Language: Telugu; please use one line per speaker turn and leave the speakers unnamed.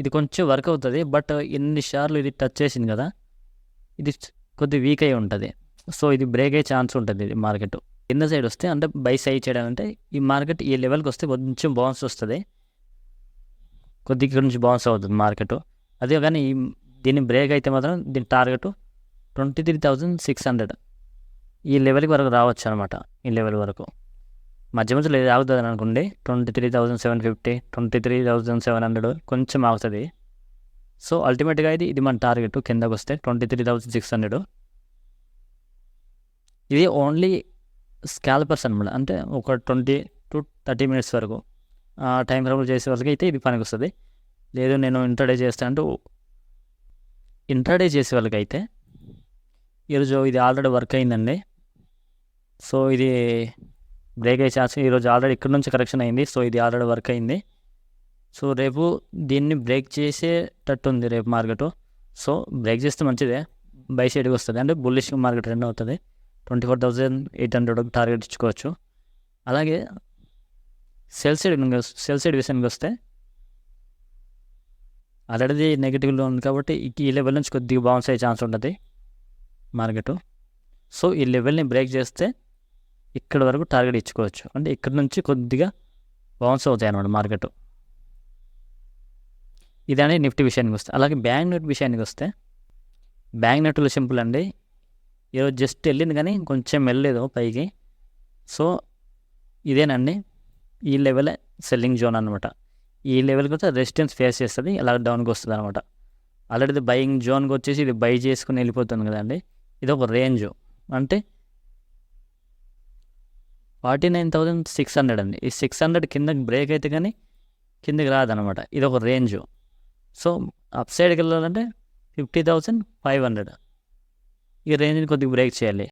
ఇది కొంచెం వర్క్ అవుతుంది. బట్ ఎన్నిసార్లు ఇది టచ్ చేసింది కదా, ఇది కొద్దిగా వీక్ అయి ఉంటుంది. సో ఇది బ్రేక్ అయ్యే ఛాన్స్ ఉంటుంది. ఇది మార్కెట్ కింద సైడ్ వస్తే అంటే బై సైడ్ చేయడం అంటే ఈ మార్కెట్ ఈ లెవెల్కి వస్తే కొంచెం బౌన్స్ వస్తుంది, కొద్దిగా ఇక్కడ నుంచి బౌన్స్ అవుతుంది మార్కెట్. అదే కానీ దీన్ని బ్రేక్ అయితే మాత్రం దీని టార్గెట్ 23,600 ఈ లెవెల్కి వరకు రావచ్చు అనమాట. ఈ లెవెల్ వరకు మధ్య మధ్యలో ఇది ఆగుతుంది అనుకోండి, 23,750, 23,700 కొంచెం ఆగుతుంది. సో అల్టిమేట్గా ఇది మన టార్గెట్ కిందకు వస్తే 23,600. ఇది ఓన్లీ స్కాల్పర్స్ అనమాట, అంటే ఒక 20 to 30 minutes వరకు టైం ట్రావెల్ చేసే వాళ్ళకి అయితే ఇది పనికి వస్తుంది. లేదు నేను ఇంట్రాడే చేస్తానంటూ ఇంట్రాడే చేసే వాళ్ళకి అయితే ఈరోజు ఇది ఆల్రెడీ వర్క్ అయిందండి. సో ఇది బ్రేక్ అయ్యే ఛాన్స్ ఈరోజు ఆల్రెడీ ఇక్కడ నుంచి కరెక్షన్ అయింది. సో ఇది ఆల్రెడీ వర్క్ అయింది. సో రేపు దీన్ని బ్రేక్ చేసేటట్టు ఉంది రేపు మార్కెట్. సో బ్రేక్ చేస్తే మంచిదే, బై సైడ్కి వస్తుంది, అంటే బుల్లిష్ మార్కెట్ రన్ అవుతుంది. 24,800 టార్గెట్ ఇచ్చుకోవచ్చు. అలాగే సెల్ సైడ్ విషయానికి వస్తే ఆల్రెడీ నెగిటివ్లో ఉంది కాబట్టి ఈ లెవెల్ నుంచి కొద్దిగా బౌన్స్ అయ్యే ఛాన్స్ ఉంటుంది మార్కెట్. సో ఈ లెవెల్ని బ్రేక్ చేస్తే ఇక్కడ వరకు టార్గెట్ ఇచ్చుకోవచ్చు, అంటే ఇక్కడ నుంచి కొద్దిగా బౌన్స్ అవుతాయి అన్నమాట మార్కెట్. ఇదనే నిఫ్టీ విషయానికి వస్తే. అలాగే బ్యాంక్ నిఫ్టీ విషయానికి వస్తే బ్యాంక్ నిఫ్టీలో సింపుల్ అండి, ఈరోజు జస్ట్ వెళ్ళింది కానీ కొంచెం వెళ్ళలేదు పైకి. సో ఇదేనండి, ఈ లెవెలే సెల్లింగ్ జోన్ అనమాట. ఈ లెవెల్కి వస్తే రెసిస్టెన్స్ ఫేస్ చేస్తుంది, అలా డౌన్కి వస్తుంది అనమాట. ఆల్రెడీ బయింగ్ జోన్కి వచ్చేసి ఇది బై చేసుకుని వెళ్ళిపోతుంది కదండి. ఇది ఒక రేంజ్, అంటే 49,600 అండి. ఈ 600 కిందకి బ్రేక్ అయితే కానీ కిందకి రాదనమాట, ఇది ఒక రేంజ్. సో అప్ సైడ్కి వెళ్ళాలంటే 50,500 ఈ రేంజ్ని కొద్దిగా బ్రేక్ చేయాలి.